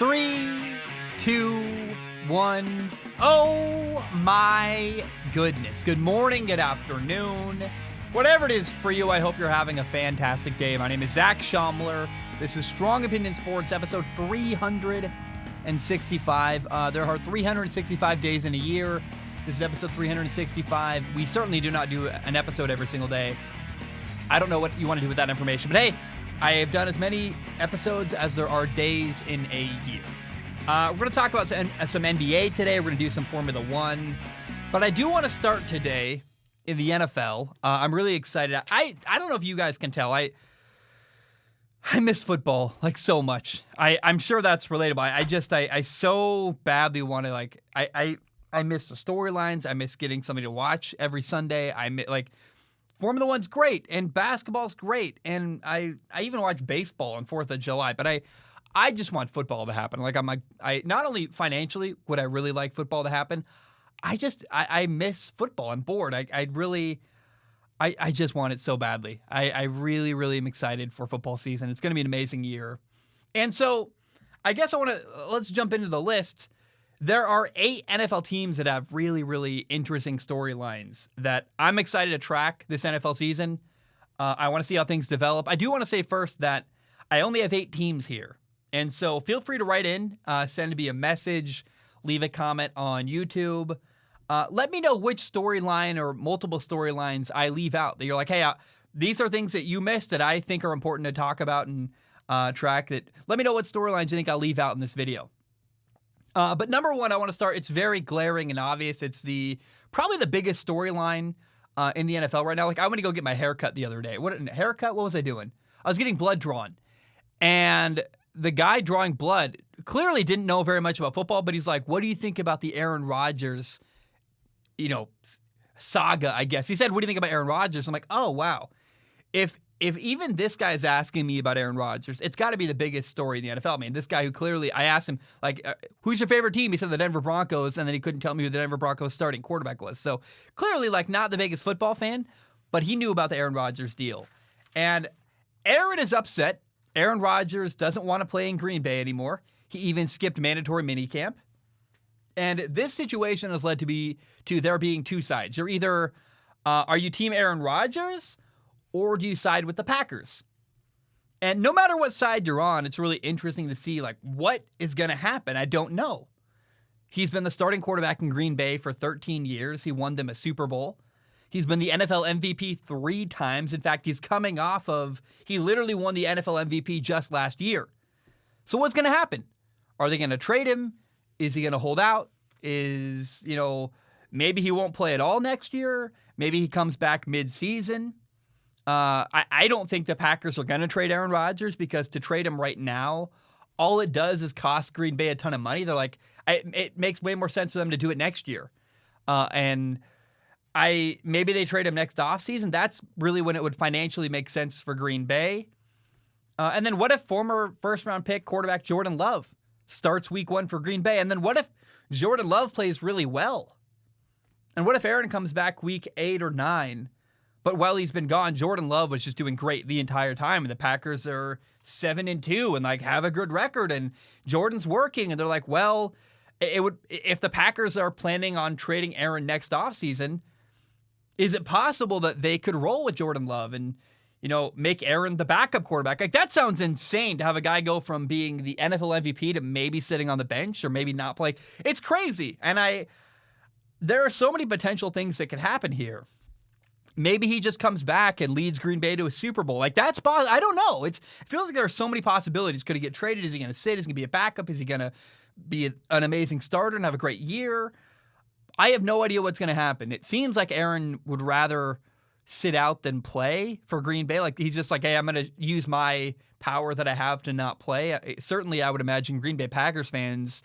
3, 2, 1. Oh my goodness. Good morning, good afternoon. Whatever it is for you, I hope you're having a fantastic day. My name is Zach Schaumler. This is Strong Opinion Sports, episode 365. There are 365 days in a year. This is episode 365. We certainly do not do an episode every single day. I don't know what you want to do with that information, but hey, I have done as many episodes as there are days in a year. We're going to talk about some NBA today. We're going to do some Formula One. But I do want to start today in the NFL. I'm really excited. I don't know if you guys can tell. I miss football like so much. I'm sure that's relatable. I so badly want to I miss the storylines. I miss getting something to watch every Sunday. Formula One's great and basketball's great, and I even watch baseball on 4th of July. But I just want football to happen. I not only financially would I really like football to happen, I miss football. I'm bored. I just want it so badly. I really, really am excited for football season. It's going to be an amazing year. And so I guess let's jump into the list. There are 8 NFL teams that have really, really interesting storylines that I'm excited to track this NFL season. I want to see how things develop. I do want to say first that I only have 8 teams here. And so feel free to write in, send me a message, leave a comment on YouTube. Let me know which storyline or multiple storylines I leave out. That you're like, hey, these are things that you missed that I think are important to talk about and track. Let me know what storylines you think I'll leave out in this video. But number one, I want to start. It's very glaring and obvious. It's probably the biggest storyline in the NFL right now. I went to go get my haircut the other day. What was I doing? I was getting blood drawn, and the guy drawing blood clearly didn't know very much about football. But he's like, "What do you think about the Aaron Rodgers, saga?" I guess he said, "What do you think about Aaron Rodgers?" I'm like, "Oh wow, if even this guy is asking me about Aaron Rodgers, it's got to be the biggest story in the NFL. I mean, this guy who clearly, I asked him, who's your favorite team? He said the Denver Broncos, and then he couldn't tell me who the Denver Broncos starting quarterback was. So clearly, not the biggest football fan, but he knew about the Aaron Rodgers deal. And Aaron is upset. Aaron Rodgers doesn't want to play in Green Bay anymore. He even skipped mandatory minicamp. And this situation has led to there being 2 sides. You're either, are you team Aaron Rodgers, or do you side with the Packers? And no matter what side you're on, it's really interesting to see what is going to happen. I don't know. He's been the starting quarterback in Green Bay for 13 years. He won them a Super Bowl. He's been the NFL MVP 3 times. In fact, he literally won the NFL MVP just last year. So what's going to happen? Are they going to trade him? Is he going to hold out? Maybe he won't play at all next year. Maybe he comes back mid-season. I don't think the Packers are going to trade Aaron Rodgers, because to trade him right now, all it does is cost Green Bay a ton of money. They're like, it makes way more sense for them to do it next year. Maybe they trade him next offseason. That's really when it would financially make sense for Green Bay. And then what if former first-round pick quarterback Jordan Love starts week 1 for Green Bay? And then what if Jordan Love plays really well? And what if Aaron comes back week 8 or 9? But while he's been gone, Jordan Love was just doing great the entire time. And the Packers are 7-2 and have a good record. And Jordan's working. And they're like, well, if the Packers are planning on trading Aaron next offseason, is it possible that they could roll with Jordan Love and, make Aaron the backup quarterback? That sounds insane to have a guy go from being the NFL MVP to maybe sitting on the bench or maybe not play. It's crazy. And there are so many potential things that could happen here. Maybe he just comes back and leads Green Bay to a Super Bowl. That's possible. I don't know. It feels like there are so many possibilities. Could he get traded? Is he going to sit? Is he going to be a backup? Is he going to be an amazing starter and have a great year? I have no idea what's going to happen. It seems like Aaron would rather sit out than play for Green Bay. He's just like, hey, I'm going to use my power that I have to not play. Certainly, I would imagine Green Bay Packers fans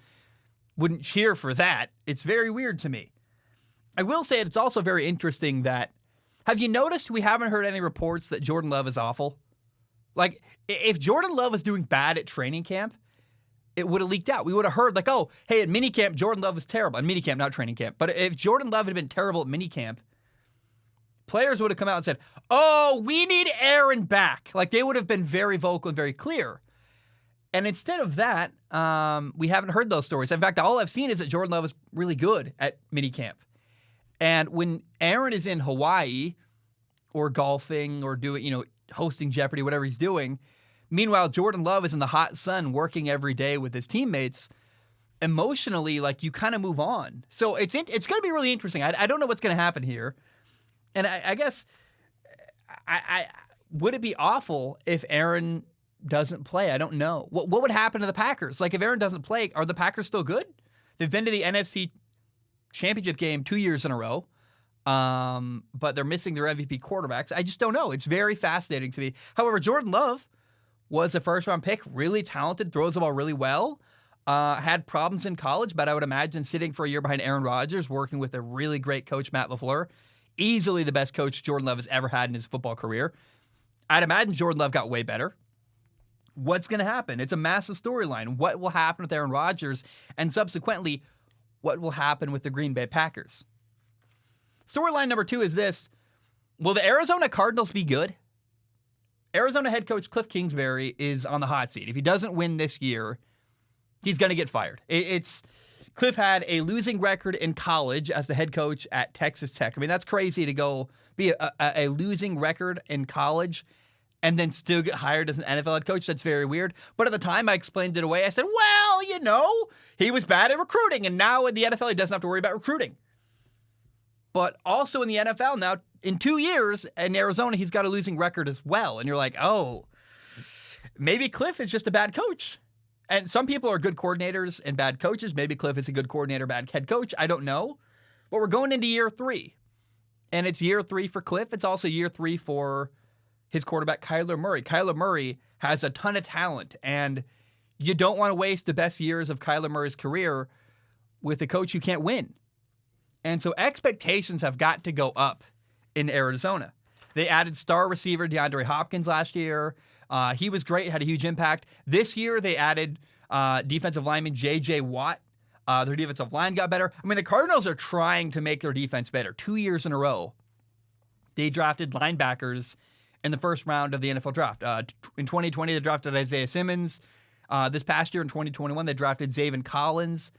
wouldn't cheer for that. It's very weird to me. I will say it's also very interesting that, have you noticed we haven't heard any reports that Jordan Love is awful? If Jordan Love was doing bad at training camp, it would have leaked out. We would have heard oh, hey, at minicamp, Jordan Love was terrible. At minicamp, not training camp. But if Jordan Love had been terrible at minicamp, players would have come out and said, oh, we need Aaron back. They would have been very vocal and very clear. And instead of that, we haven't heard those stories. In fact, all I've seen is that Jordan Love is really good at minicamp. And when Aaron is in Hawaii or golfing or doing, hosting Jeopardy, whatever he's doing, meanwhile, Jordan Love is in the hot sun working every day with his teammates. Emotionally, like, you kind of move on. So it's going to be really interesting. I don't know what's going to happen here. And I guess, would it be awful if Aaron doesn't play? I don't know. What would happen to the Packers? Like, if Aaron doesn't play, are the Packers still good? They've been to the NFC Championship game 2 years in a row, but they're missing their MVP quarterbacks. I just don't know. It's very fascinating to me. However, Jordan Love was a first-round pick, really talented, throws the ball really well, had problems in college, but I would imagine sitting for a year behind Aaron Rodgers, working with a really great coach, Matt LaFleur, easily the best coach Jordan Love has ever had in his football career. I'd imagine Jordan Love got way better. What's going to happen? It's a massive storyline. What will happen with Aaron Rodgers? And subsequently, what will happen with the Green Bay Packers? Storyline number 2 is this. Will the Arizona Cardinals be good? Arizona head coach Cliff Kingsbury is on the hot seat. If he doesn't win this year, he's going to get fired. Cliff had a losing record in college as the head coach at Texas Tech. I mean, that's crazy to go be a losing record in college and then still get hired as an NFL head coach. That's very weird. But at the time, I explained it away. I said, well, he was bad at recruiting, and now in the NFL, he doesn't have to worry about recruiting. But also in the NFL now, in 2 years, in Arizona, he's got a losing record as well. And you're like, oh, maybe Cliff is just a bad coach. And some people are good coordinators and bad coaches. Maybe Cliff is a good coordinator, bad head coach. I don't know. But we're going into year 3. And it's year 3 for Cliff. It's also year 3 for his quarterback, Kyler Murray. Kyler Murray has a ton of talent, and you don't want to waste the best years of Kyler Murray's career with a coach who can't win. And so expectations have got to go up in Arizona. They added star receiver DeAndre Hopkins last year. He was great, had a huge impact. This year, they added defensive lineman J.J. Watt. Their defensive line got better. I mean, the Cardinals are trying to make their defense better. 2 years in a row, they drafted linebackers in the first round of the NFL draft. In 2020, they drafted Isaiah Simmons. This past year, in 2021, they drafted Zaven Collins.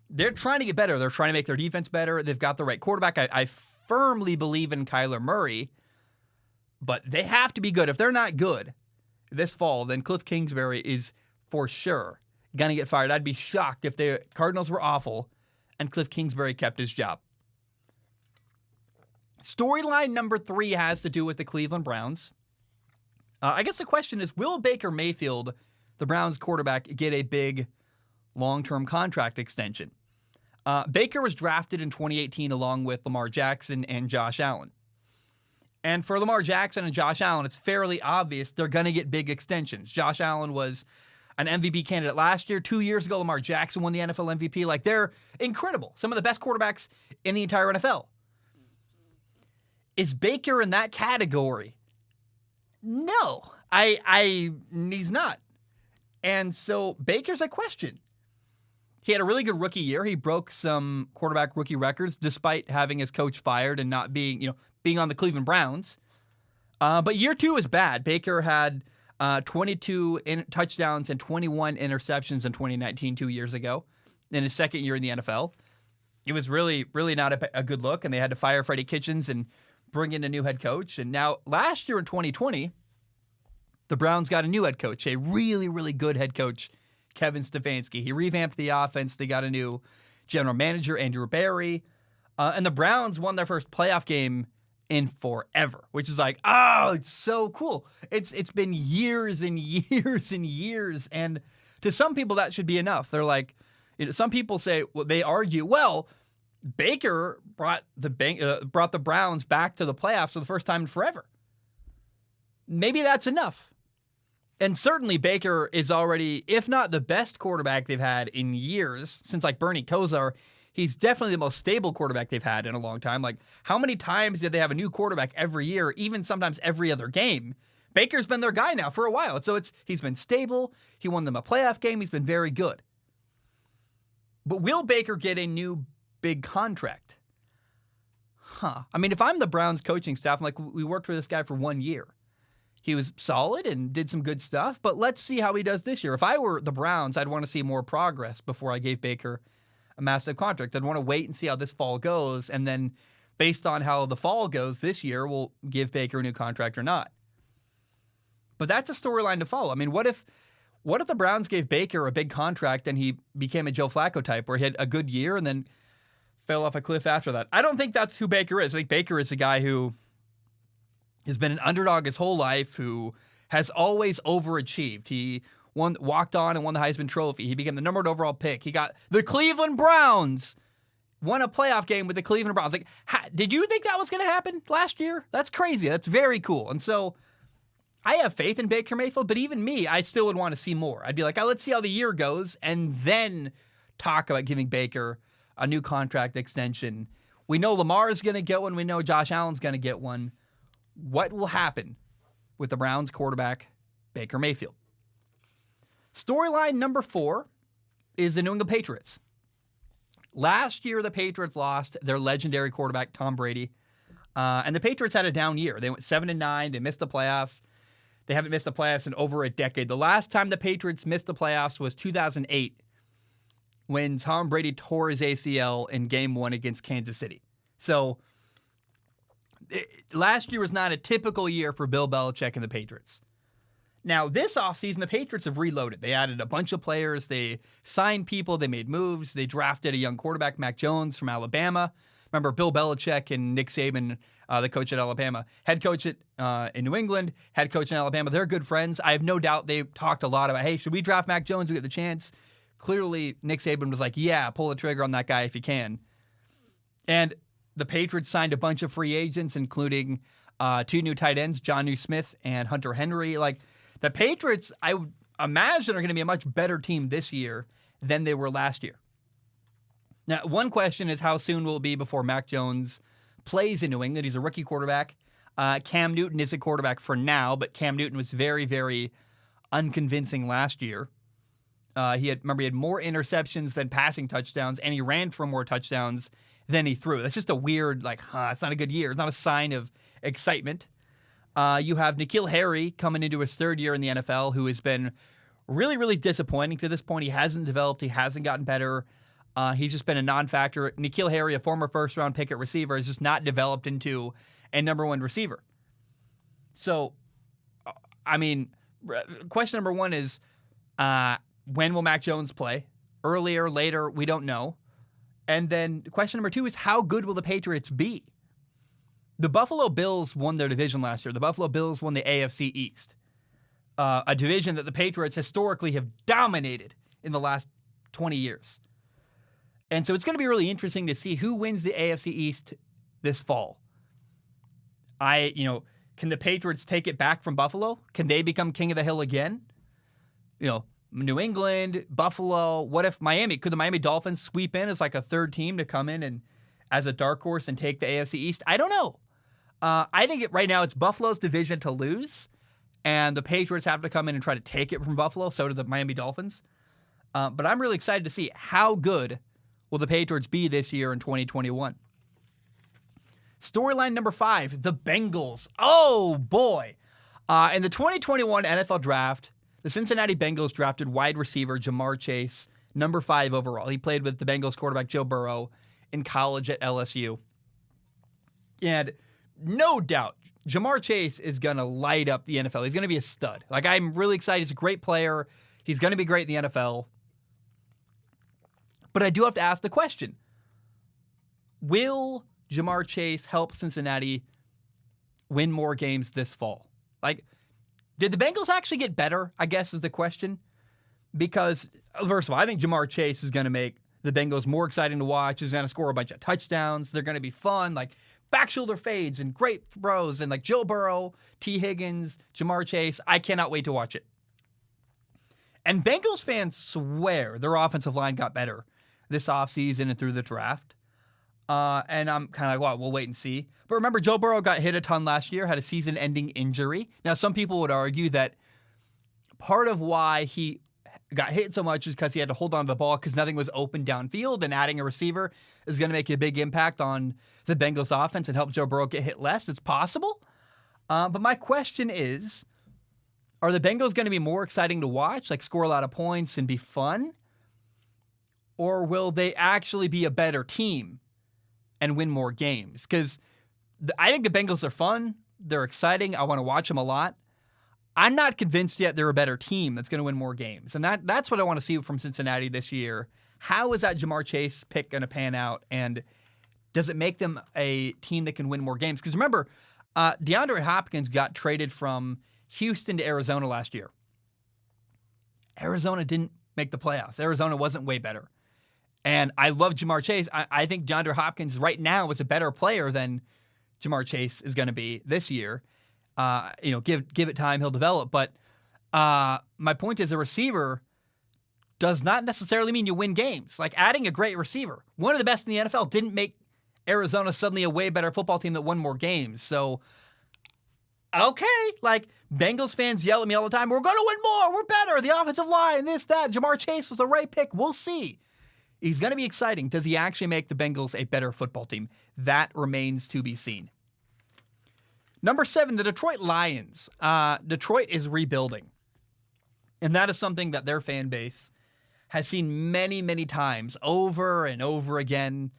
They're trying to get better. They're trying to make their defense better. They've got the right quarterback. I firmly believe in Kyler Murray, but they have to be good. If they're not good this fall, then Cliff Kingsbury is for sure going to get fired. I'd be shocked if the Cardinals were awful and Cliff Kingsbury kept his job. Storyline number 3 has to do with the Cleveland Browns. I guess the question is, will Baker Mayfield, the Browns quarterback, get a big long-term contract extension? Baker was drafted in 2018 along with Lamar Jackson and Josh Allen. And for Lamar Jackson and Josh Allen, it's fairly obvious they're going to get big extensions. Josh Allen was an MVP candidate last year. 2 years ago, Lamar Jackson won the NFL MVP. Like, they're incredible. Some of the best quarterbacks in the entire NFL. Is Baker in that category? No, he's not. And so Baker's a question. He had a really good rookie year. He broke some quarterback rookie records despite having his coach fired and not being on the Cleveland Browns. But year 2 is bad. Baker had 22 touchdowns and 21 interceptions in 2019, 2 years ago, in his second year in the NFL. It was really, really not a good look, and they had to fire Freddie Kitchens and bring in a new head coach. And now, last year in 2020, the Browns got a new head coach, a really, really good head coach, Kevin Stefanski. He revamped the offense. They got a new general manager, Andrew Berry. And the Browns won their first playoff game in forever, which is like, oh, it's so cool. It's been years and years and years. And to some people, that should be enough. They're like, some people say, well, they argue, well, Baker brought the Browns back to the playoffs for the first time in forever. Maybe that's enough. And certainly Baker is already, if not the best quarterback they've had in years, since like Bernie Kosar, he's definitely the most stable quarterback they've had in a long time. Like, how many times did they have a new quarterback every year, even sometimes every other game? Baker's been their guy now for a while. So he's been stable. He won them a playoff game. He's been very good. But will Baker get a new big contract? I mean, if I'm the Browns coaching staff, I'm like, we worked with this guy for 1 year. he was solid and did some good stuff, but let's see how he does this year. If I were the Browns, I'd want to see more progress before I gave Baker a massive contract. I'd want to wait and see how this fall goes, and then based on how the fall goes this year, we'll give Baker a new contract or not. But that's a storyline to follow. I mean, what if the Browns gave Baker a big contract and he became a Joe Flacco type where he had a good year and then fell off a cliff after that? I don't think that's who Baker is. I think Baker is a guy who has been an underdog his whole life, who has always overachieved. He walked on and won the Heisman Trophy. He became the number 1 overall pick. He got the Cleveland Browns, won a playoff game with the Cleveland Browns. Like, did you think that was going to happen last year? That's crazy. That's very cool. And so I have faith in Baker Mayfield, but even me, I still would want to see more. I'd be like, let's see how the year goes and then talk about giving Baker a new contract extension. We know Lamar is going to get one. We know Josh Allen's going to get one. What will happen with the Browns quarterback, Baker Mayfield? Storyline number 4 is the New England Patriots. Last year, the Patriots lost their legendary quarterback, Tom Brady. And the Patriots had a down year. They went 7-9. They missed the playoffs. They haven't missed the playoffs in over a decade. The last time the Patriots missed the playoffs was 2008 when Tom Brady tore his ACL in Game 1 against Kansas City. So last year was not a typical year for Bill Belichick and the Patriots. Now, this offseason, the Patriots have reloaded. They added a bunch of players. They signed people. They made moves. They drafted a young quarterback, Mac Jones, from Alabama. Remember, Bill Belichick and Nick Saban, the coach at Alabama, head coach in New England, head coach in Alabama. They're good friends. I have no doubt they talked a lot about, hey, should we draft Mac Jones? We get the chance. Clearly, Nick Saban was like, yeah, pull the trigger on that guy if you can. And the Patriots signed a bunch of free agents, including 2 new tight ends, Jonnu Smith and Hunter Henry. Like, the Patriots, I would imagine, are going to be a much better team this year than they were last year. Now, one question is how soon will it be before Mac Jones plays in New England? He's a rookie quarterback. Cam Newton is a quarterback for now, but Cam Newton was very, very unconvincing last year. He had more interceptions than passing touchdowns, and he ran for more touchdowns than he threw. That's just a weird, it's not a good year. It's not a sign of excitement. You have N'Keal Harry coming into his 3rd year in the NFL, who has been really, really disappointing to this point. He hasn't developed. He hasn't gotten better. He's just been a non-factor. N'Keal Harry, a former first-round pick at receiver, has just not developed into a number 1 receiver. So, question number 1 is, when will Mac Jones play? Earlier, later, we don't know. And then question number 2 is, how good will the Patriots be? The Buffalo Bills won their division last year. The Buffalo Bills won the AFC East, a division that the Patriots historically have dominated in the last 20 years. And so it's going to be really interesting to see who wins the AFC East this fall. Can the Patriots take it back from Buffalo? Can they become king of the hill again? New England, Buffalo, what if could the Miami Dolphins sweep in as like a 3rd team to come in and as a dark horse and take the AFC East? I don't know. I think right now it's Buffalo's division to lose, and the Patriots have to come in and try to take it from Buffalo. So do the Miami Dolphins. But I'm really excited to see how good will the Patriots be this year in 2021. Storyline number 5, the Bengals. Oh, boy. In the 2021 NFL Draft, the Cincinnati Bengals drafted wide receiver Jamar Chase, number 5 overall. He played with the Bengals quarterback Joe Burrow in college at LSU. And no doubt, Jamar Chase is going to light up the NFL. He's going to be a stud. I'm really excited. He's a great player. He's going to be great in the NFL. But I do have to ask the question, will Jamar Chase help Cincinnati win more games this fall? Did the Bengals actually get better, I guess is the question? Because, first of all, I think Jamar Chase is going to make the Bengals more exciting to watch. He's going to score a bunch of touchdowns. They're going to be fun, back shoulder fades and great throws, and Joe Burrow, T. Higgins, Jamar Chase. I cannot wait to watch it. And Bengals fans swear their offensive line got better this offseason and through the draft. And I'm kind of we'll wait and see. But remember, Joe Burrow got hit a ton last year, had a season-ending injury. Now, some people would argue that part of why he got hit so much is because he had to hold on to the ball because nothing was open downfield, and adding a receiver is going to make a big impact on the Bengals offense and help Joe Burrow get hit less. It's possible. But my question is, Are the Bengals going to be more exciting to watch, like score a lot of points and be fun? Or will they actually be a better team and win more games? Because I think the Bengals are fun. They're exciting. I want to watch them a lot. I'm not convinced yet they're a better team that's going to win more games. And that's what I want to see from Cincinnati this year. How is that Ja'Marr Chase pick going to pan out? And does it make them a team that can win more games? Because remember, DeAndre Hopkins got traded from Houston to Arizona last year. Arizona didn't make the playoffs. Arizona wasn't way better. And I love Ja'Marr Chase. I think DeAndre Hopkins right now is a better player than Ja'Marr Chase is going to be this year. Give it time, he'll develop. But my point is, a receiver does not necessarily mean you win games. Like adding a great receiver, one of the best in the NFL, didn't make Arizona suddenly a way better football team that won more games. So, okay, like Bengals fans yell at me all the time, we're going to win more, we're better, the offensive line, this, that. Ja'Marr Chase was the right pick. We'll see. He's going to be exciting. Does he actually make the Bengals a better football team? That remains to be seen. Number 7, the Detroit Lions. Detroit is rebuilding. And that is something that their fan base has seen many, many times over and over again.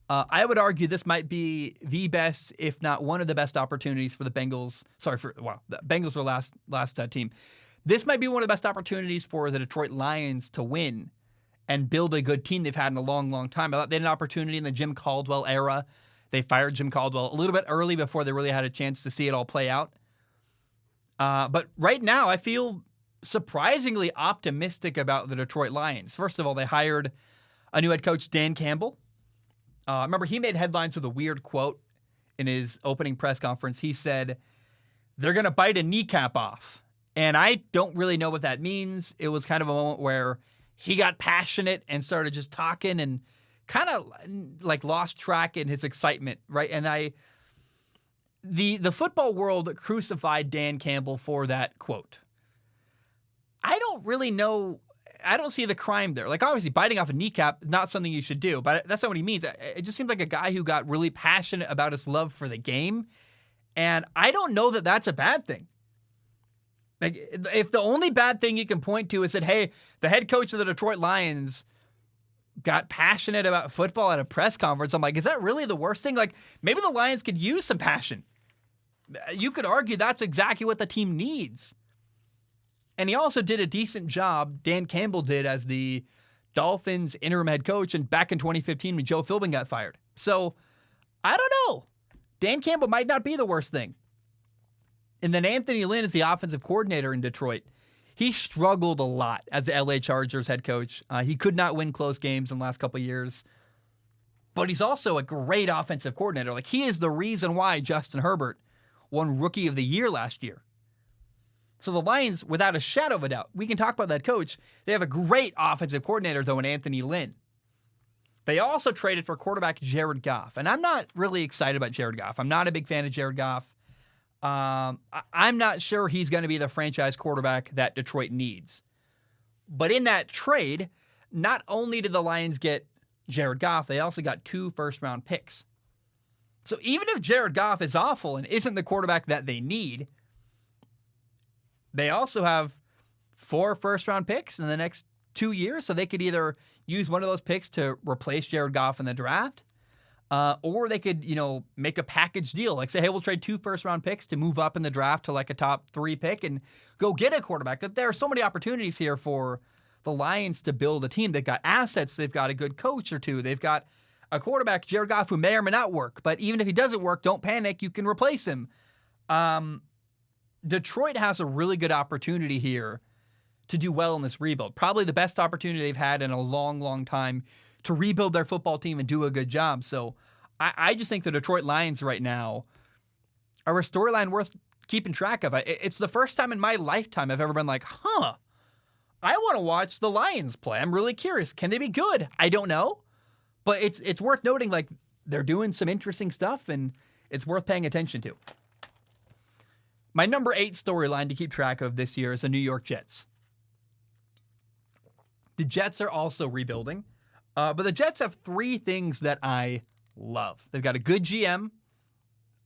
I would argue this might be the best, if not one of the best opportunities for the Bengals. The Bengals were last team. This might be one of the best opportunities for the Detroit Lions to win and build a good team they've had in a long, long time. I thought they had an opportunity in the Jim Caldwell era. They fired Jim Caldwell a little bit early before they really had a chance to see it all play out. But right now, I feel surprisingly optimistic about the Detroit Lions. First of all, they hired a new head coach, Dan Campbell. Remember, he made headlines with a weird quote in his opening press conference. He said, they're going to bite a kneecap off. And I don't really know what that means. It was kind of a moment where he got passionate and started just talking and kind of like lost track in his excitement, right? And the football world crucified Dan Campbell for that quote. I don't really know. I don't see the crime there. Like, obviously, biting off a kneecap, not something you should do, but that's not what he means. It just seems like a guy who got really passionate about his love for the game, and I don't know that that's a bad thing. Like, if the only bad thing you can point to is that, hey, the head coach of the Detroit Lions got passionate about football at a press conference, I'm like, is that really the worst thing? Like, maybe the Lions could use some passion. You could argue that's exactly what the team needs. And he also did a decent job, Dan Campbell did, as the Dolphins interim head coach, and back in 2015 when Joe Philbin got fired. So, I don't know. Dan Campbell might not be the worst thing. And then Anthony Lynn is the offensive coordinator in Detroit. He struggled a lot as the LA Chargers head coach. He could not win close games in the last couple of years. But he's also a great offensive coordinator. Like, he is the reason why Justin Herbert won Rookie of the Year last year. So the Lions, without a shadow of a doubt, we can talk about that coach. They have a great offensive coordinator, though, in Anthony Lynn. They also traded for quarterback Jared Goff. And I'm not really excited about Jared Goff. I'm not a big fan of Jared Goff. I'm not sure he's going to be the franchise quarterback that Detroit needs. But in that trade, not only did the Lions get Jared Goff, they also got 2 first-round picks. So even if Jared Goff is awful and isn't the quarterback that they need, they also have 4 first-round picks in the next 2 years, so they could either use one of those picks to replace Jared Goff in the draft, or they could, make a package deal. Like say, hey, we'll trade 2 first-round picks to move up in the draft to like a top 3 pick and go get a quarterback. There are so many opportunities here for the Lions to build a team. They've got assets. They've got a good coach or two. They've got a quarterback, Jared Goff, who may or may not work. But even if he doesn't work, don't panic. You can replace him. Detroit has a really good opportunity here to do well in this rebuild. Probably the best opportunity they've had in a long, long time to rebuild their football team and do a good job. So I just think the Detroit Lions right now are a storyline worth keeping track of. It's the first time in my lifetime I've ever been like, I want to watch the Lions play. I'm really curious. Can they be good? I don't know. But it's worth noting, like, they're doing some interesting stuff, and it's worth paying attention to. My number 8 storyline to keep track of this year is the New York Jets. The Jets are also rebuilding, but the Jets have 3 things that I love. They've got a good GM,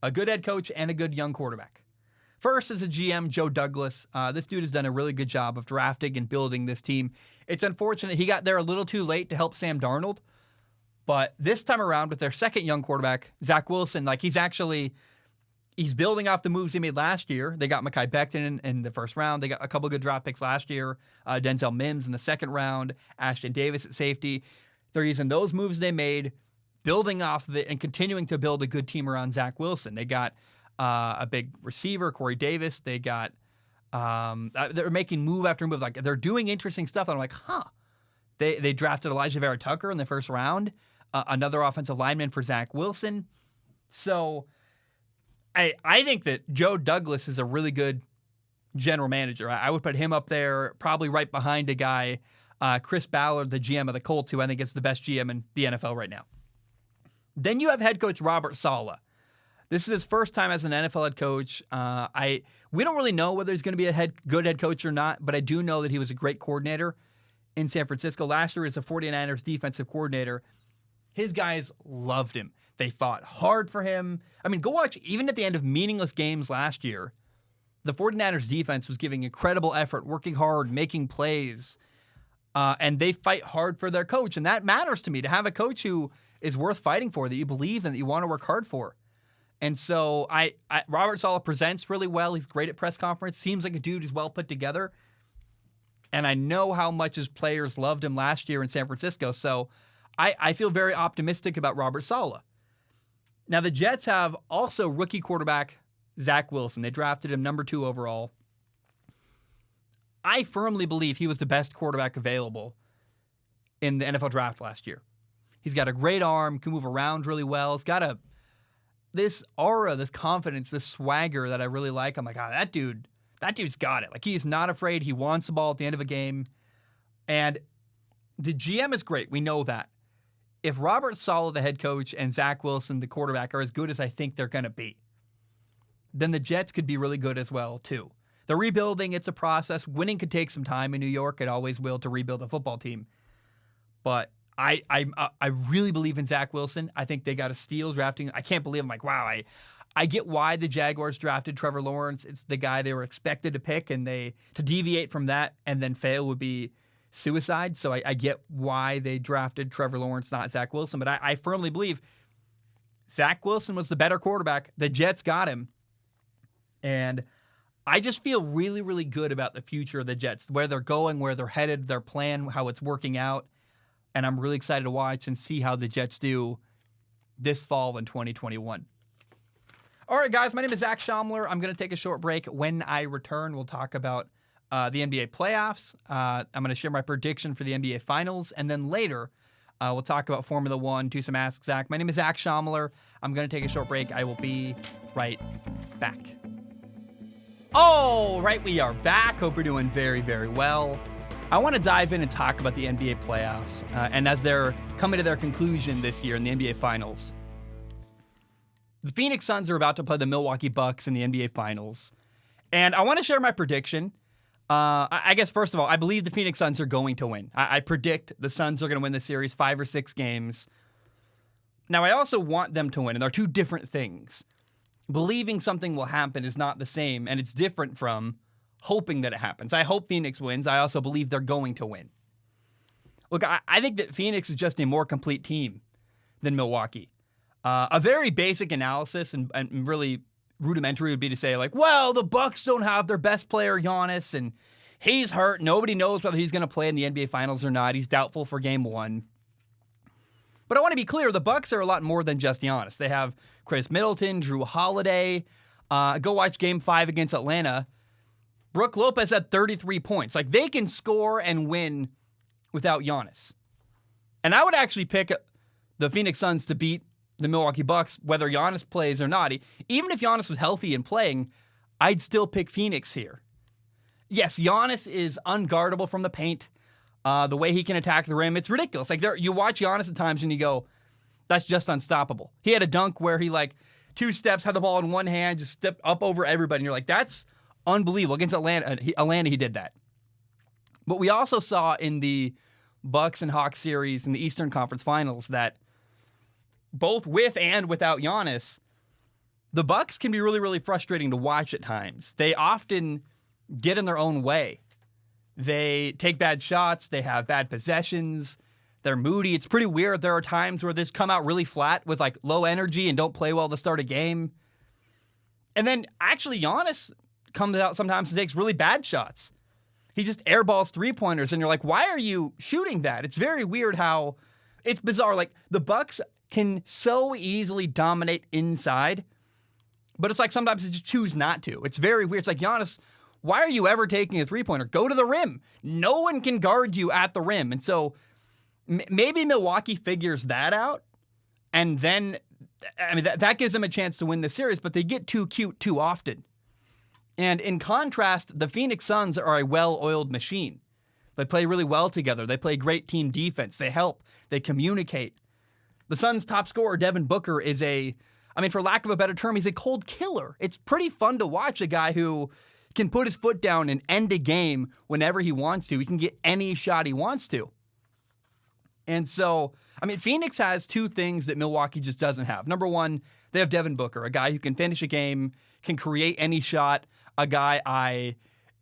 a good head coach, and a good young quarterback. First is a GM, Joe Douglas. This dude has done a really good job of drafting and building this team. It's unfortunate he got there a little too late to help Sam Darnold. But this time around with their second young quarterback, Zach Wilson, he's building off the moves he made last year. They got Mekhi Becton in the first round. They got a couple good draft picks last year. Denzel Mims in the second round. Ashton Davis at safety. They're using those moves they made, building off of it, and continuing to build a good team around Zach Wilson. They got a big receiver, Corey Davis. They got they're making move after move. Like, they're doing interesting stuff. And I'm like, They drafted Elijah Vera Tucker in the first round, another offensive lineman for Zach Wilson. So I think that Joe Douglas is a really good general manager. I would put him up there, probably right behind a guy, Chris Ballard, the GM of the Colts, who I think is the best GM in the NFL right now. Then you have head coach Robert Sala. This is his first time as an NFL head coach. We don't really know whether he's going to be a good head coach or not, but I do know that he was a great coordinator in San Francisco. Last year as a 49ers defensive coordinator. His guys loved him. They fought hard for him. I mean, go watch, even at the end of meaningless games last year, the 49ers defense was giving incredible effort, working hard, making plays, and they fight hard for their coach. And that matters to me, to have a coach who is worth fighting for, that you believe in, that you want to work hard for. And so Robert Saleh presents really well. He's great at press conference. Seems like a dude who's well put together. And I know how much his players loved him last year in San Francisco. So I feel very optimistic about Robert Saleh. Now, the Jets have also rookie quarterback Zach Wilson. They drafted him number 2 overall. I firmly believe he was the best quarterback available in the NFL draft last year. He's got a great arm, can move around really well. He's got this aura, this confidence, this swagger that I really like. I'm like, that dude's got it. Like, he's not afraid. He wants the ball at the end of a game. And the GM is great. We know that. If Robert Saleh, the head coach, and Zach Wilson, the quarterback, are as good as I think they're going to be, then the Jets could be really good as well, too. They're rebuilding. It's a process. Winning could take some time in New York. It always will, to rebuild a football team. But I really believe in Zach Wilson. I think they got a steal drafting. I can't believe. I'm like, wow, I get why the Jaguars drafted Trevor Lawrence. It's the guy they were expected to pick, and to deviate from that and then fail would be suicide. So I get why they drafted Trevor Lawrence, not Zach Wilson. But I firmly believe Zach Wilson was the better quarterback. The Jets got him. And I just feel really, really good about the future of the Jets, where they're going, where they're headed, their plan, how it's working out. And I'm really excited to watch and see how the Jets do this fall in 2021. All right, guys, my name is Zach Schaumler. I'm going to take a short break. When I return, we'll talk about the NBA playoffs. I'm going to share my prediction for the NBA Finals. And then later, we'll talk about Formula One, do some Ask Zach. My name is Zach Schaumler. I'm going to take a short break. I will be right back. All right, we are back. Hope you're doing very, very well. I want to dive in and talk about the NBA playoffs, and as they're coming to their conclusion this year in the NBA Finals. The Phoenix Suns are about to play the Milwaukee Bucks in the NBA Finals, and I want to share my prediction. I guess, first of all, I believe the Phoenix Suns are going to win. I predict the Suns are going to win the series 5 or 6 games. Now, I also want them to win, and they're two different things. Believing something will happen is not the same, and it's different from hoping that it happens. I hope Phoenix wins. I also believe they're going to win. Look, I think that Phoenix is just a more complete team than Milwaukee. A very basic analysis and really rudimentary would be to say, like, well, the Bucks don't have their best player, Giannis, and he's hurt. Nobody knows whether he's going to play in the NBA Finals or not. He's doubtful for Game 1. But I want to be clear, the Bucks are a lot more than just Giannis. They have Chris Middleton, Drew Holiday. Go watch Game 5 against Atlanta. Brook Lopez had 33 points. Like, they can score and win without Giannis. And I would actually pick the Phoenix Suns to beat the Milwaukee Bucks, whether Giannis plays or not. Even if Giannis was healthy and playing, I'd still pick Phoenix here. Yes, Giannis is unguardable from the paint. The way he can attack the rim, it's ridiculous. Like, you watch Giannis at times and you go, that's just unstoppable. He had a dunk where he, 2 steps, had the ball in one hand, just stepped up over everybody. And you're like, that's unbelievable. Against Atlanta, he did that. But we also saw in the Bucks and Hawks series in the Eastern Conference Finals that both with and without Giannis, the Bucks can be really, really frustrating to watch at times. They often get in their own way. They take bad shots. They have bad possessions. They're moody. It's pretty weird. There are times where they come out really flat with like low energy and don't play well to start a game. And then actually Giannis comes out sometimes and takes really bad shots. He just airballs three-pointers and you're like, why are you shooting that? It's very weird how it's bizarre. Like the Bucks can so easily dominate inside, but it's like sometimes they just choose not to. It's very weird. It's like, Giannis, why are you ever taking a three-pointer? Go to the rim. No one can guard you at the rim. And so maybe Milwaukee figures that out, and then, I mean, that gives them a chance to win the series, but they get too cute too often. And in contrast, the Phoenix Suns are a well-oiled machine. They play really well together. They play great team defense. They help. They communicate. The Suns' top scorer, Devin Booker, is for lack of a better term, he's a cold killer. It's pretty fun to watch a guy who can put his foot down and end a game whenever he wants to. He can get any shot he wants to. And so, Phoenix has two things that Milwaukee just doesn't have. Number one, they have Devin Booker, a guy who can finish a game, can create any shot, a guy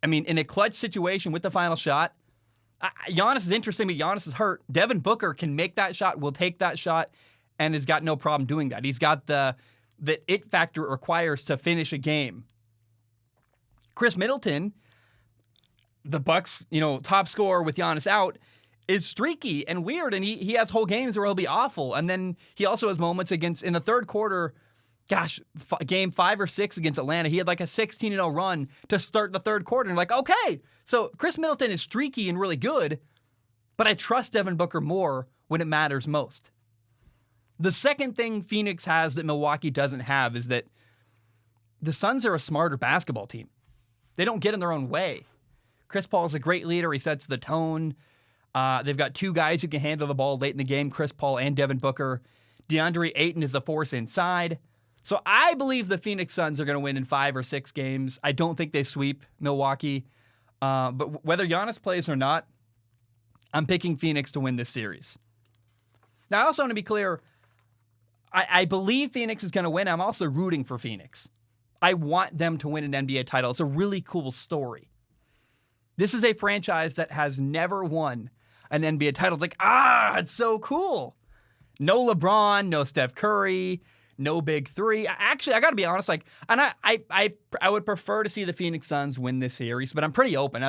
in a clutch situation with the final shot. Giannis is interesting, but Giannis is hurt. Devin Booker can make that shot, will take that shot, and has got no problem doing that. He's got the it factor it requires to finish a game. Chris Middleton, the Bucks, top scorer with Giannis out, is streaky and weird, and he has whole games where he'll be awful. And then he also has moments in the third quarter, game 5 or 6 against Atlanta, he had like a 16-0 run to start the third quarter. And like, okay, so Chris Middleton is streaky and really good, but I trust Devin Booker more when it matters most. The second thing Phoenix has that Milwaukee doesn't have is that the Suns are a smarter basketball team. They don't get in their own way. Chris Paul is a great leader. He sets the tone. They've got two guys who can handle the ball late in the game, Chris Paul and Devin Booker. DeAndre Ayton is a force inside. So I believe the Phoenix Suns are going to win in 5 or 6 games. I don't think they sweep Milwaukee. But whether Giannis plays or not, I'm picking Phoenix to win this series. Now, I also want to be clear, I believe Phoenix is going to win. I'm also rooting for Phoenix. I want them to win an NBA title. It's a really cool story. This is a franchise that has never won an NBA title. It's like, it's so cool. No LeBron, no Steph Curry, no big three. Actually, I got to be honest, I would prefer to see the Phoenix Suns win this series, but I'm pretty open.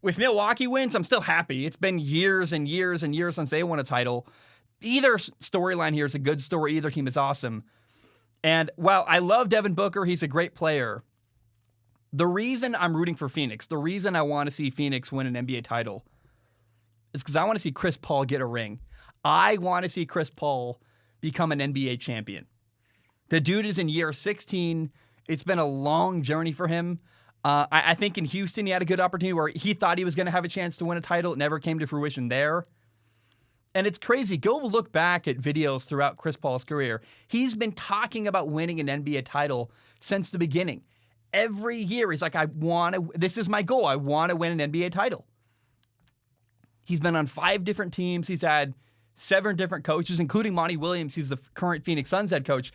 If Milwaukee wins, I'm still happy. It's been years and years and years since they won a title. Either storyline here is a good story. Either team is awesome. And while I love Devin Booker, he's a great player. The reason I'm rooting for Phoenix, the reason I want to see Phoenix win an NBA title is because I want to see Chris Paul get a ring. I want to see Chris Paul become an NBA champion. The dude is in year 16. It's been a long journey for him. I think in Houston, he had a good opportunity where he thought he was going to have a chance to win a title. It never came to fruition there. And it's crazy. Go look back at videos throughout Chris Paul's career. He's been talking about winning an NBA title since the beginning. Every year, he's like, this is my goal. I want to win an NBA title. He's been on 5 different teams. He's had 7 different coaches, including Monty Williams, who's the current Phoenix Suns head coach.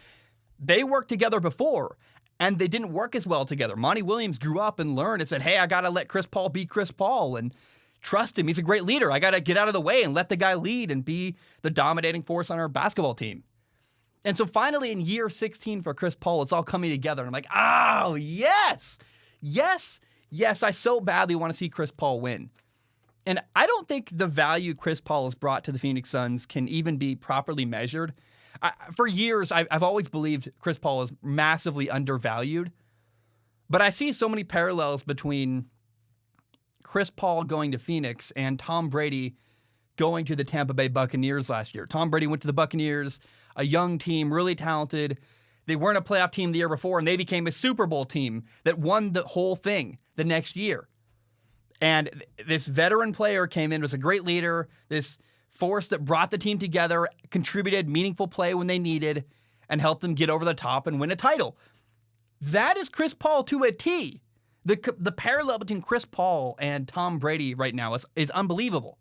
They worked together before, and they didn't work as well together. Monty Williams grew up and learned and said, hey, I got to let Chris Paul be Chris Paul and trust him. He's a great leader. I got to get out of the way and let the guy lead and be the dominating force on our basketball team. And so finally in year 16 for Chris Paul, it's all coming together. And I'm like, oh, yes, yes, yes. I so badly want to see Chris Paul win. And I don't think the value Chris Paul has brought to the Phoenix Suns can even be properly measured. For years, I've always believed Chris Paul is massively undervalued. But I see so many parallels between Chris Paul going to Phoenix and Tom Brady going to the Tampa Bay Buccaneers last year. Tom Brady went to the Buccaneers, a young team, really talented. They weren't a playoff team the year before, and they became a Super Bowl team that won the whole thing the next year. And this veteran player came in, was a great leader, this force that brought the team together, contributed meaningful play when they needed, and helped them get over the top and win a title. That is Chris Paul to a T. The parallel between Chris Paul and Tom Brady right now is unbelievable.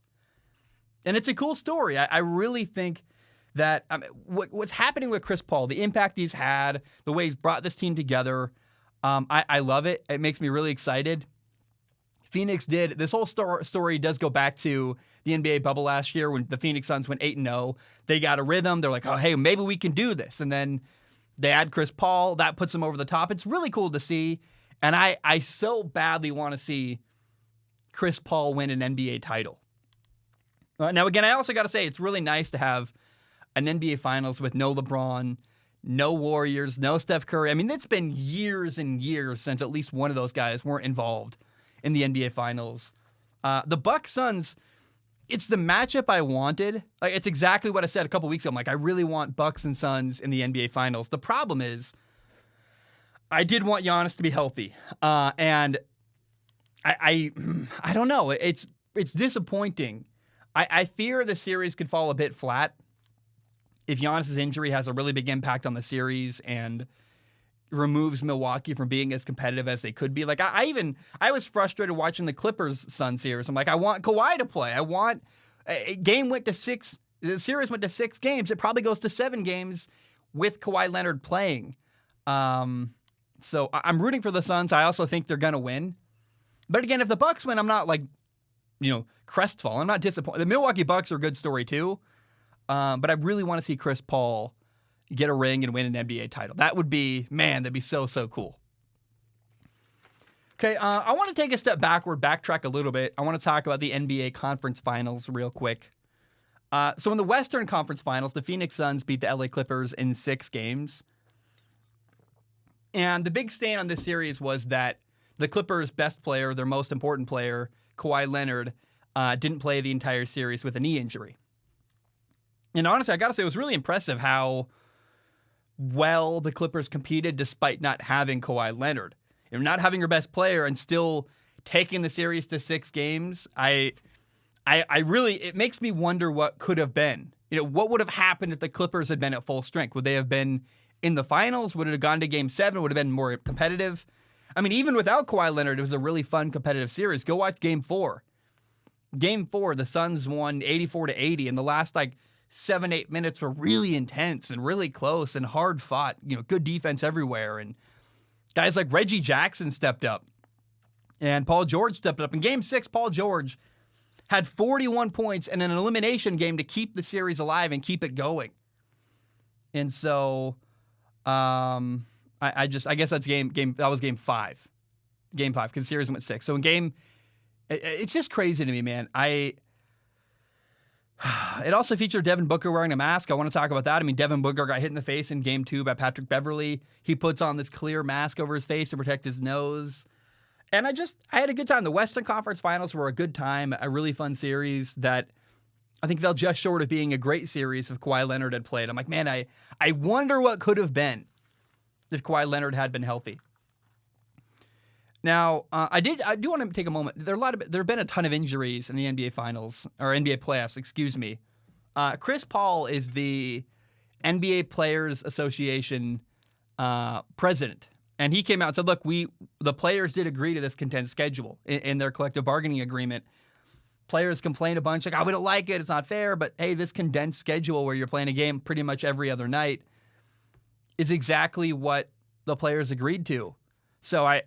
And it's a cool story. I really think that what's happening with Chris Paul, the impact he's had, the way he's brought this team together. I love it. It makes me really excited. Phoenix did. This whole story does go back to the NBA bubble last year when the Phoenix Suns went 8-0. They got a rhythm. They're like, oh, hey, maybe we can do this. And then they add Chris Paul. That puts them over the top. It's really cool to see. And I so badly want to see Chris Paul win an NBA title. Now, again, I also got to say, it's really nice to have an NBA Finals with no LeBron, no Warriors, no Steph Curry. I mean, it's been years and years since at least one of those guys weren't involved in the NBA Finals. The Bucks Suns, it's the matchup I wanted. Like, it's exactly what I said a couple weeks ago. I'm like, I really want Bucks and Suns in the NBA Finals. The problem is, I did want Giannis to be healthy, and I don't know. It's disappointing. I fear the series could fall a bit flat if Giannis' injury has a really big impact on the series and removes Milwaukee from being as competitive as they could be. Like, I was frustrated watching the Clippers Sun series. I'm like, I want Kawhi to play. I want the series went to 6 games. It probably goes to 7 games with Kawhi Leonard playing. So I'm rooting for the Suns. I also think they're going to win. But again, if the Bucks win, I'm not crestfallen. I'm not disappointed. The Milwaukee Bucks are a good story too. But I really want to see Chris Paul get a ring and win an NBA title. That would be, that'd be so, so cool. Okay, I want to take a step backward, backtrack a little bit. I want to talk about the NBA Conference Finals real quick. So in the Western Conference Finals, the Phoenix Suns beat the LA Clippers in 6 games. And the big stain on this series was that the Clippers' best player, their most important player, Kawhi Leonard, didn't play the entire series with a knee injury. And honestly, I got to say, it was really impressive how well the Clippers competed despite not having Kawhi Leonard. You're not having your best player and still taking the series to 6 games. I really, it makes me wonder what could have been. What would have happened if the Clippers had been at full strength? Would they have been in the finals? Would it have gone to Game 7? Would it have been more competitive? I mean, even without Kawhi Leonard, it was a really fun competitive series. Go watch Game 4. Game 4, the Suns won 84-80, and the last 7-8 minutes were really intense and really close and hard fought. Good defense everywhere, and guys like Reggie Jackson stepped up, and Paul George stepped up. In Game 6, Paul George had 41 points in an elimination game to keep the series alive and keep it going. And so, I guess that's that was Game 5. Game 5, because the series went 6. So it's just crazy to me, man. It also featured Devin Booker wearing a mask. I want to talk about that. I mean, Devin Booker got hit in the face in Game 2 by Patrick Beverley. He puts on this clear mask over his face to protect his nose. And I had a good time. The Western Conference Finals were a good time, a really fun series that I think fell just short of being a great series if Kawhi Leonard had played. I'm like, man, I wonder what could have been if Kawhi Leonard had been healthy. Now, I do want to take a moment. There have been a ton of injuries in the NBA Finals, or NBA playoffs, excuse me. Chris Paul is the NBA Players Association president, and he came out and said, look, the players did agree to this condensed schedule in their collective bargaining agreement. Players complained a bunch, like, we don't like it, it's not fair, but hey, this condensed schedule where you're playing a game pretty much every other night is exactly what the players agreed to. So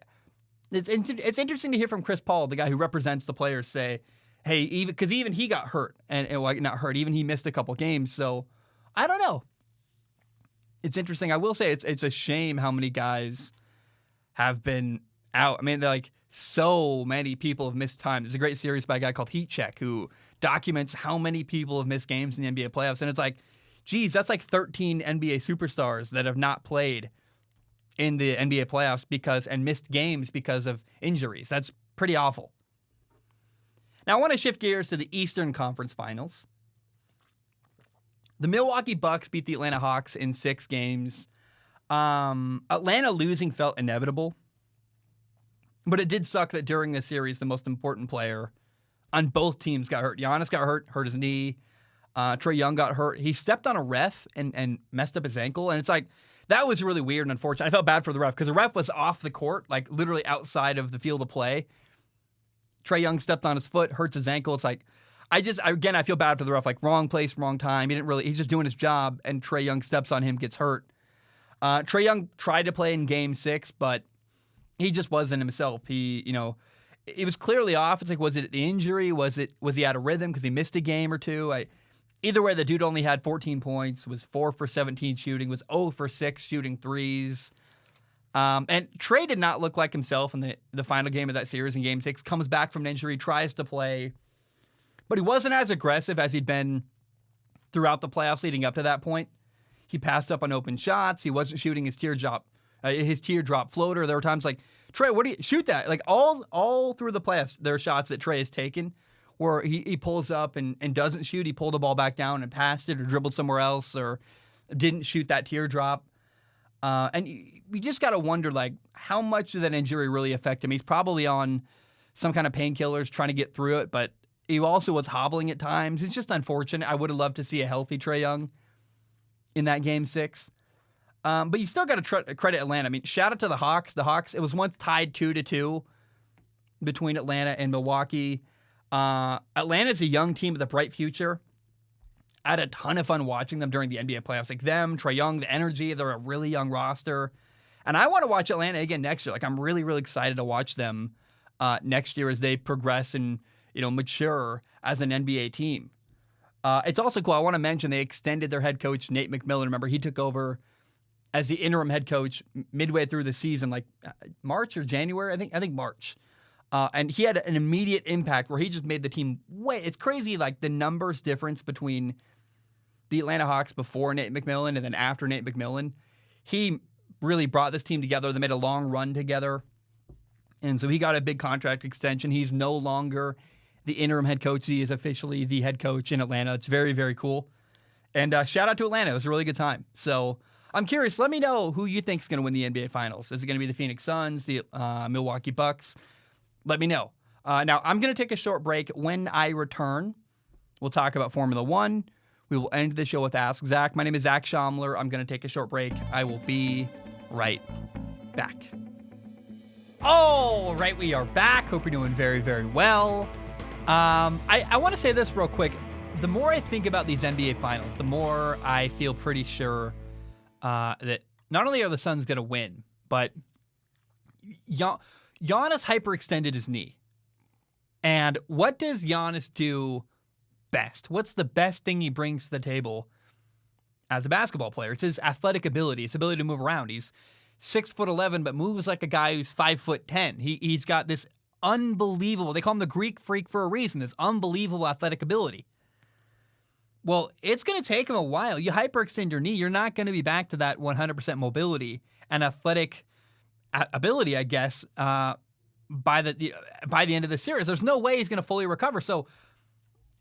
it's interesting to hear from Chris Paul, the guy who represents the players, say, hey, even he got hurt, and not hurt, even he missed a couple games. So I don't know. It's interesting. I will say it's a shame how many guys have been out. I mean, so many people have missed time. There's a great series by a guy called Heat Check who documents how many people have missed games in the NBA playoffs, and it's like, geez, that's 13 NBA superstars that have not played in the NBA playoffs and missed games because of injuries. That's pretty awful. Now I want to shift gears to the Eastern Conference Finals. The Milwaukee Bucks beat the Atlanta Hawks in 6 games. Atlanta losing felt inevitable, but it did suck that during this series, the most important player on both teams got hurt. Giannis got hurt his knee. Trae Young got hurt. He stepped on a ref and messed up his ankle, and it's like, that was really weird and unfortunate. I felt bad for the ref because the ref was off the court, literally outside of the field of play. Trae Young stepped on his foot, hurts his ankle. It's like, I feel bad for the ref. Like, wrong place, wrong time. He's just doing his job, and Trae Young steps on him, gets hurt. Trae Young tried to play in Game 6, but he just wasn't himself. It was clearly off. It's like, was it the injury? Was he out of rhythm because he missed a game or two? Either way, the dude only had 14 points, was 4 for 17 shooting, was 0 for 6 shooting threes. And Trae did not look like himself in the final game of that series in Game 6. Comes back from an injury, tries to play, but he wasn't as aggressive as he'd been throughout the playoffs leading up to that point. He passed up on open shots. He wasn't shooting his teardrop floater. There were times like, Trae, what do you shoot that? Like all through the playoffs, there are shots that Trae has taken where he pulls up and doesn't shoot. He pulled the ball back down and passed it or dribbled somewhere else or didn't shoot that teardrop. And you just got to wonder, like, how much did that injury really affect him? He's probably on some kind of painkillers trying to get through it, but he also was hobbling at times. It's just unfortunate. I would have loved to see a healthy Trae Young in that Game 6. But you still got to credit Atlanta. I mean, shout out to the Hawks. The Hawks, it was once tied 2-2 between Atlanta and Milwaukee. Atlanta's a young team with a bright future. I had a ton of fun watching them during the NBA playoffs. Like them, Trae Young, the energy. They're a really young roster. And I want to watch Atlanta again next year. Like, I'm really, really excited to watch them next year as they progress and, mature as an NBA team. It's also cool. I want to mention they extended their head coach, Nate McMillan. Remember, he took over as the interim head coach midway through the season, like March or January, I think March. And he had an immediate impact where he just made the team it's crazy, like the numbers difference between the Atlanta Hawks before Nate McMillan and then after Nate McMillan. He really brought this team together. They made a long run together. And so he got a big contract extension. He's no longer the interim head coach. He is officially the head coach in Atlanta. It's very, very cool. And shout out to Atlanta. It was a really good time. So I'm curious. Let me know who you think is going to win the NBA Finals. Is it going to be the Phoenix Suns, the Milwaukee Bucks? Let me know. Now, I'm going to take a short break. When I return, we'll talk about Formula One. We will end the show with Ask Zach. My name is Zach Schaumler. I'm going to take a short break. I will be right back. All right, we are back. Hope you're doing very, very well. I want to say this real quick. The more I think about these NBA Finals, the more I feel pretty sure that not only are the Suns going to win, but Giannis hyperextended his knee. And what does Giannis do best? What's the best thing he brings to the table as a basketball player? It's his athletic ability, his ability to move around. He's 6'11", but moves like a guy who's 5'10". He's got this unbelievable, they call him the Greek freak for a reason, this unbelievable athletic ability. Well, it's going to take him a while. You hyperextend your knee, you're not going to be back to that 100% mobility and athletic ability, I guess, by the end of the series. There's no way he's going to fully recover. So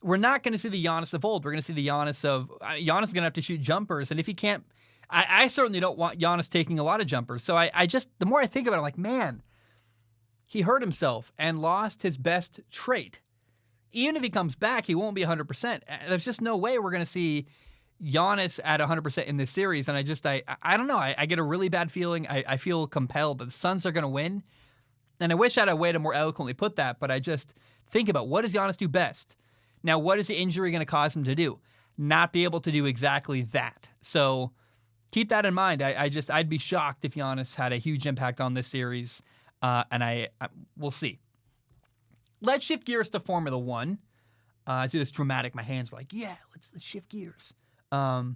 we're not going to see the Giannis of old. We're going to see the Giannis of Giannis is going to have to shoot jumpers, and if he can't, I certainly don't want Giannis taking a lot of jumpers. So I just, the more I think about it, I'm like, man, he hurt himself and lost his best trait. Even if he comes back, he won't be 100%. There's just no way we're going to see Giannis at 100% in this series. And I don't know. I get a really bad feeling. I feel compelled that the Suns are going to win. And I wish I had a way to more eloquently put that, but I just think about, what does Giannis do best? Now, what is the injury going to cause him to do? Not be able to do exactly that. So keep that in mind. I'd be shocked if Giannis had a huge impact on this series. And we'll see. Let's shift gears to Formula One. I do this dramatic. My hands were like, yeah, let's shift gears. On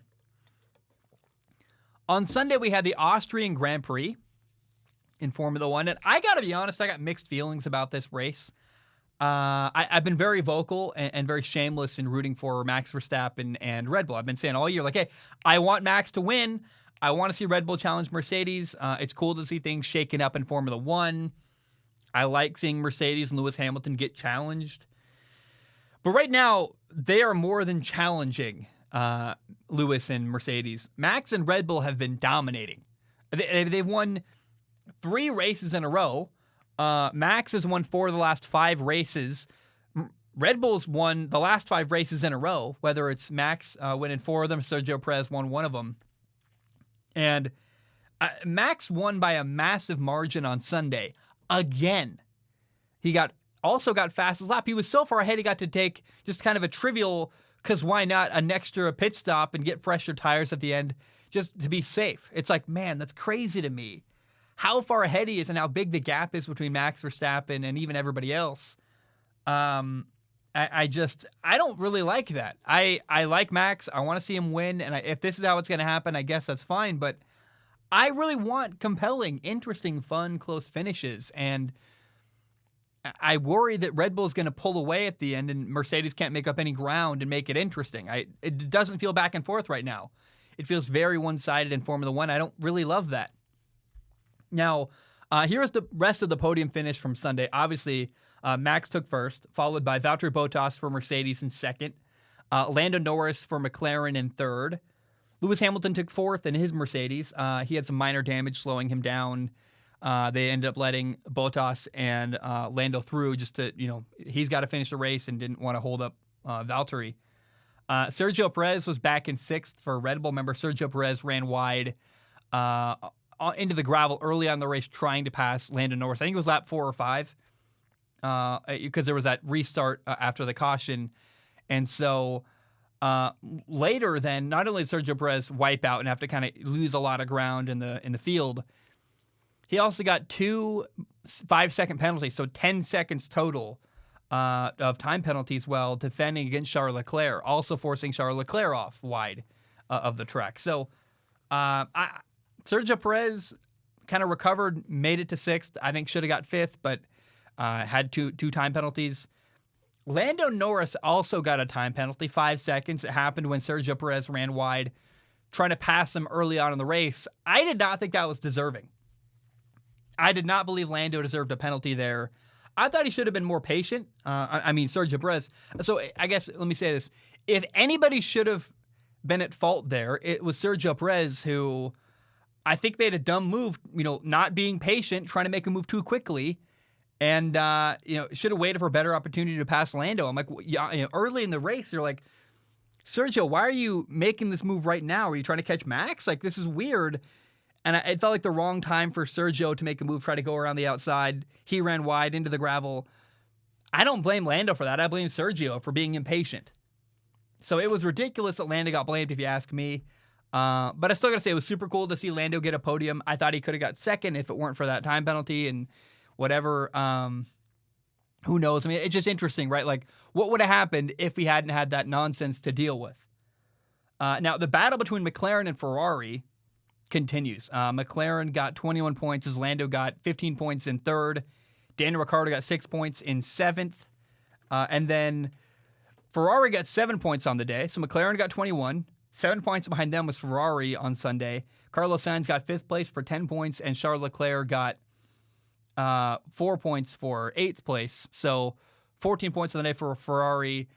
Sunday, we had the Austrian Grand Prix in Formula One. And I got to be honest, I got mixed feelings about this race. I've been very vocal and very shameless in rooting for Max Verstappen and Red Bull. I've been saying all year, like, hey, I want Max to win. I want to see Red Bull challenge Mercedes. It's cool to see things shaken up in Formula One. I like seeing Mercedes and Lewis Hamilton get challenged. But right now, they are more than challenging Lewis and Mercedes. Max and Red Bull have been dominating. They've won 3 races in a row. Max has won 4 of the last 5 races. Red Bull's won the last 5 races in a row, whether it's Max winning 4 of them, Sergio Perez won 1 of them. And Max won by a massive margin on Sunday. Again. He got also got fastest lap. He was so far ahead, he got to take just kind of a trivial, because why not, an extra pit stop and get fresher tires at the end just to be safe. It's like, man, that's crazy to me. How far ahead he is and how big the gap is between Max Verstappen and even everybody else. I don't really like that. I like Max. I want to see him win. And if this is how it's going to happen, I guess that's fine. But I really want compelling, interesting, fun, close finishes. And I worry that Red Bull is going to pull away at the end and Mercedes can't make up any ground and make it interesting. It doesn't feel back and forth right now. It feels very one-sided in Formula One. I don't really love that. Now, here's the rest of the podium finish from Sunday. Obviously, Max took first, followed by Valtteri Bottas for Mercedes in second, Lando Norris for McLaren in third. Lewis Hamilton took fourth in his Mercedes. He had some minor damage slowing him down. They ended up letting Bottas and Lando through just to, he's got to finish the race and didn't want to hold up Valtteri. Sergio Perez was back in sixth for Red Bull. Remember, Sergio Perez ran wide into the gravel early on in the race trying to pass Lando Norris. I think it was lap 4 or 5 because there was that restart after the caution. And so later then, not only did Sergio Perez wipe out and have to kind of lose a lot of ground in the field, he also got 2 5-second penalties, so 10 seconds total of time penalties while defending against Charles Leclerc, also forcing Charles Leclerc off wide of the track. So Sergio Perez kind of recovered, made it to sixth. I think should have got fifth, but had two time penalties. Lando Norris also got a time penalty, 5 seconds. It happened when Sergio Perez ran wide, trying to pass him early on in the race. I did not think that was deserving. I did not believe Lando deserved a penalty there. I thought he should have been more patient. Sergio Perez. So I guess, let me say this. If anybody should have been at fault there, it was Sergio Perez, who I think made a dumb move, not being patient, trying to make a move too quickly, and, should have waited for a better opportunity to pass Lando. I'm like, early in the race, you're like, Sergio, why are you making this move right now? Are you trying to catch Max? Like, this is weird. And it felt like the wrong time for Sergio to make a move, try to go around the outside. He ran wide into the gravel. I don't blame Lando for that. I blame Sergio for being impatient. So it was ridiculous that Lando got blamed, if you ask me. But I still got to say, it was super cool to see Lando get a podium. I thought he could have got second if it weren't for that time penalty and whatever. Who knows? I mean, it's just interesting, right? Like, what would have happened if we hadn't had that nonsense to deal with? Now, the battle between McLaren and Ferrari continues. McLaren got 21 points as Lando got 15 points in third. Daniel Ricciardo got 6 points in seventh. And then Ferrari got 7 points on the day. So McLaren got 21. 7 points behind them was Ferrari on Sunday. Carlos Sainz got 5th place for 10 points, and Charles Leclerc got 4 points for 8th place. So 14 points on the day for Ferrari,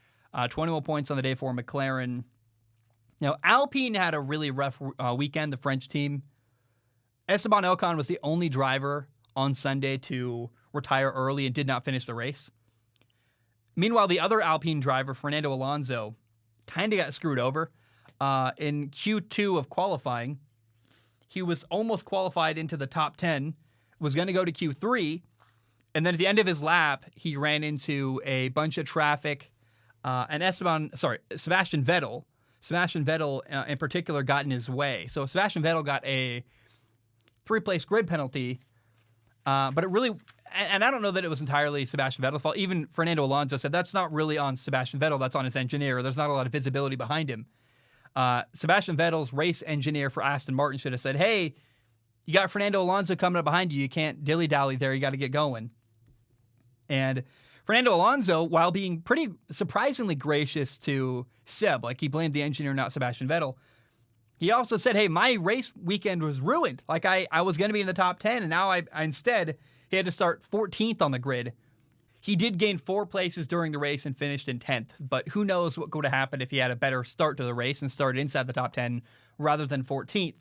21 points on the day for McLaren. Now, Alpine had a really rough weekend, the French team. Esteban Ocon was the only driver on Sunday to retire early and did not finish the race. Meanwhile, the other Alpine driver, Fernando Alonso, kind of got screwed over. In Q2 of qualifying, he was almost qualified into the top 10, was going to go to Q3, and then at the end of his lap, he ran into a bunch of traffic, and Sebastian Vettel in particular got in his way. So Sebastian Vettel got a 3-place grid penalty, but it really, and I don't know that it was entirely Sebastian Vettel's fault. Even Fernando Alonso said that's not really on Sebastian Vettel, that's on his engineer. There's not a lot of visibility behind him. Sebastian Vettel's race engineer for Aston Martin should have said, hey, you got Fernando Alonso coming up behind you. You can't dilly-dally there. You got to get going. And Fernando Alonso, while being pretty surprisingly gracious to Seb, like he blamed the engineer, not Sebastian Vettel, he also said, hey, my race weekend was ruined. Like I was going to be in the top 10, and now I instead, he had to start 14th on the grid. He did gain 4 places during the race and finished in 10th, but who knows what would have happened if he had a better start to the race and started inside the top 10 rather than 14th.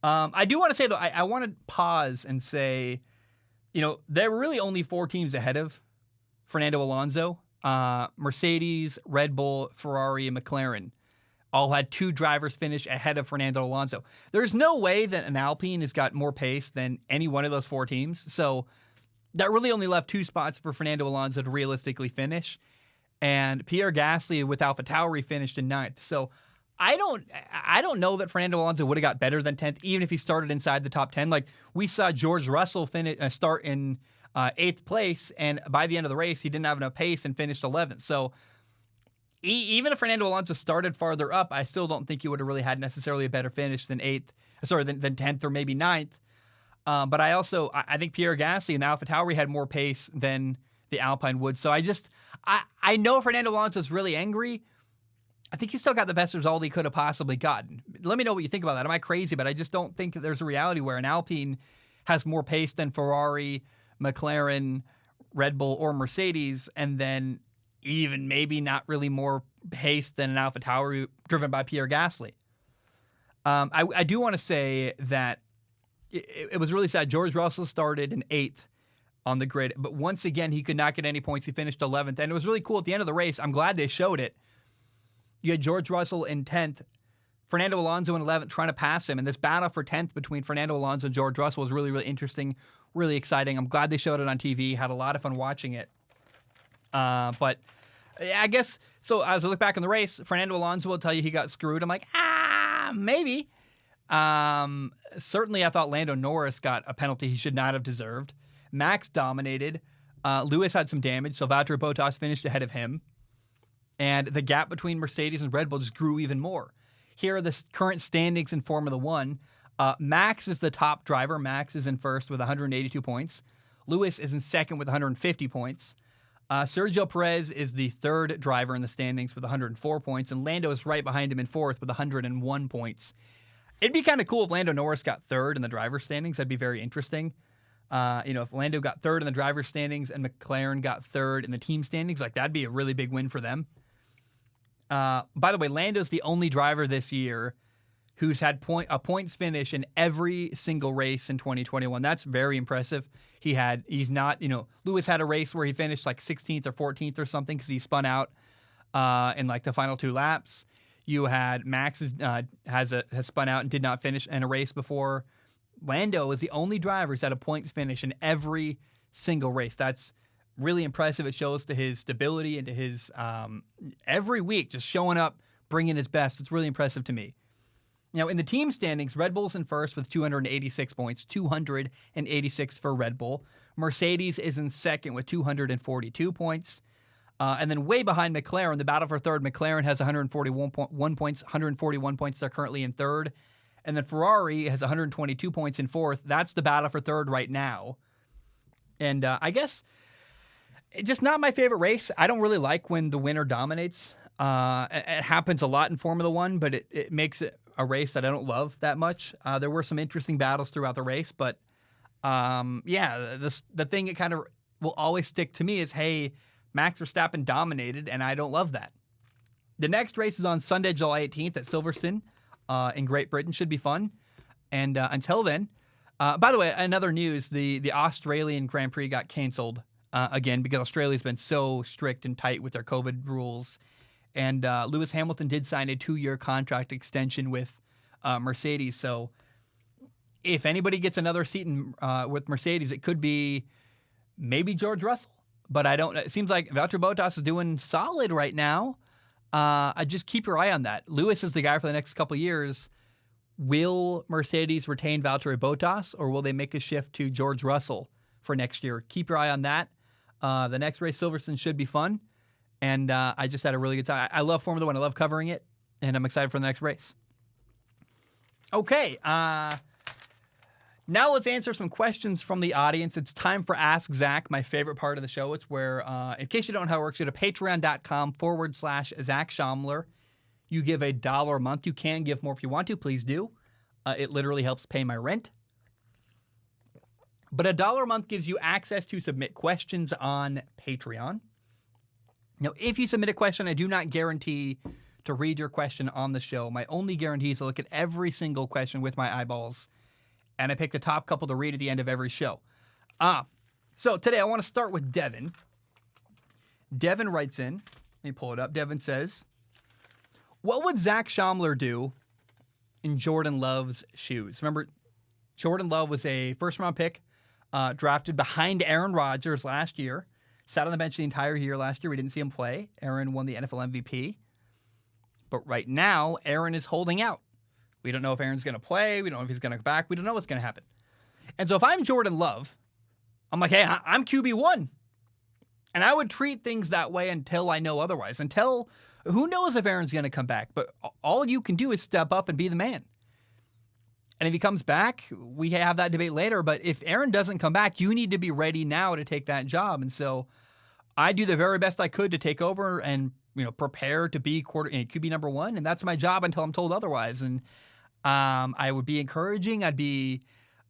I do want to say, though, I want to pause and say, there were really only 4 teams ahead of Fernando Alonso. Mercedes, Red Bull, Ferrari, and McLaren all had 2 drivers finish ahead of Fernando Alonso. There's no way that an Alpine has got more pace than any one of those 4 teams. So that really only left 2 spots for Fernando Alonso to realistically finish. And Pierre Gasly with AlphaTauri finished in 9th. So I don't know that Fernando Alonso would have got better than 10th, even if he started inside the top 10. Like, we saw George Russell start in 8th place, and by the end of the race, he didn't have enough pace and finished 11th. So even if Fernando Alonso started farther up, I still don't think he would have really had necessarily a better finish than 10th or maybe 9th. But I think Pierre Gasly and AlphaTauri had more pace than the Alpine would. So I know Fernando Alonso is really angry. I think he still got the best result he could have possibly gotten. Let me know what you think about that. Am I crazy? But I just don't think that there's a reality where an Alpine has more pace than Ferrari, McLaren, Red Bull, or Mercedes, and then even maybe not really more pace than an AlphaTauri driven by Pierre Gasly. I do want to say that it was really sad. George Russell started in 8th on the grid, but once again, he could not get any points. He finished 11th, and it was really cool at the end of the race. I'm glad they showed it. You had George Russell in 10th, Fernando Alonso in 11th, trying to pass him, and this battle for 10th between Fernando Alonso and George Russell was really, really interesting, really exciting. I'm glad they showed it on TV. Had a lot of fun watching it. But I guess, so as I look back in the race, Fernando Alonso will tell you he got screwed. I'm like, maybe. Certainly I thought Lando Norris got a penalty he should not have deserved. Max dominated. Lewis had some damage, so Valtteri Bottas finished ahead of him. And the gap between Mercedes and Red Bull just grew even more. Here are the current standings in Formula One. Max is the top driver. Max is in first with 182 points. Lewis is in second with 150 points. Sergio Perez is the third driver in the standings with 104 points, and Lando is right behind him in fourth with 101 points. It'd be kind of cool if Lando Norris got third in the driver's standings. That'd be very interesting. If Lando got third in the driver's standings and McLaren got third in the team standings, like that'd be a really big win for them. By the way, Lando's the only driver this year who's had a points finish in every single race in 2021. That's very impressive. Lewis had a race where he finished like 16th or 14th or something because he spun out in like the final 2 laps. You had Max has spun out and did not finish in a race before. Lando is the only driver who's had a points finish in every single race. That's really impressive. It shows to his stability and to his every week just showing up, bringing his best. It's really impressive to me. Now, in the team standings, Red Bull's in first with 286 points, 286 for Red Bull. Mercedes is in second with 242 points. And then way behind McLaren, the battle for third, McLaren has 141 points. 141 points. They're currently in third. And then Ferrari has 122 points in fourth. That's the battle for third right now. And I guess it's just not my favorite race. I don't really like when the winner dominates. It happens a lot in Formula One, but it makes it a race that I don't love that much. There were some interesting battles throughout the race, but the thing that kind of will always stick to me is, hey, Max Verstappen dominated, and I don't love that. The next race is on Sunday, July 18th at Silverstone in Great Britain. Should be fun. And until then, by the way, another news, the Australian Grand Prix got canceled again because Australia's been so strict and tight with their COVID rules. And Lewis Hamilton did sign a 2-year contract extension with Mercedes. So if anybody gets another seat with Mercedes, it could be maybe George Russell. But it seems like Valtteri Bottas is doing solid right now. I just keep your eye on that. Lewis is the guy for the next couple of years. Will Mercedes retain Valtteri Bottas, or will they make a shift to George Russell for next year? Keep your eye on that. The next race, Silverstone, should be fun. And I just had a really good time. I love Formula One. I love covering it. And I'm excited for the next race. Okay. Now let's answer some questions from the audience. It's time for Ask Zach, my favorite part of the show. It's where, in case you don't know how it works, go to patreon.com/Zach Schaumler. You give $1 a month. You can give more if you want to. Please do. It literally helps pay my rent. But $1 a month gives you access to submit questions on Patreon. Now, if you submit a question, I do not guarantee to read your question on the show. My only guarantee is to look at every single question with my eyeballs, and I pick the top couple to read at the end of every show. So today I want to start with Devin. Devin writes in. Let me pull it up. Devin says, what would Zach Schaumler do in Jordan Love's shoes? Remember, Jordan Love was a first-round pick drafted behind Aaron Rodgers last year. Sat on the bench the entire year last year. We didn't see him play. Aaron won the NFL MVP. But right now, Aaron is holding out. We don't know if Aaron's going to play. We don't know if he's going to come back. We don't know what's going to happen. And so if I'm Jordan Love, I'm like, hey, I'm QB1. And I would treat things that way until I know otherwise. Until, who knows if Aaron's going to come back. But all you can do is step up and be the man. And if he comes back, we have that debate later. But if Aaron doesn't come back, you need to be ready now to take that job. And so I do the very best I could to take over and prepare to be QB number one. And that's my job until I'm told otherwise. And I would be encouraging. I'd be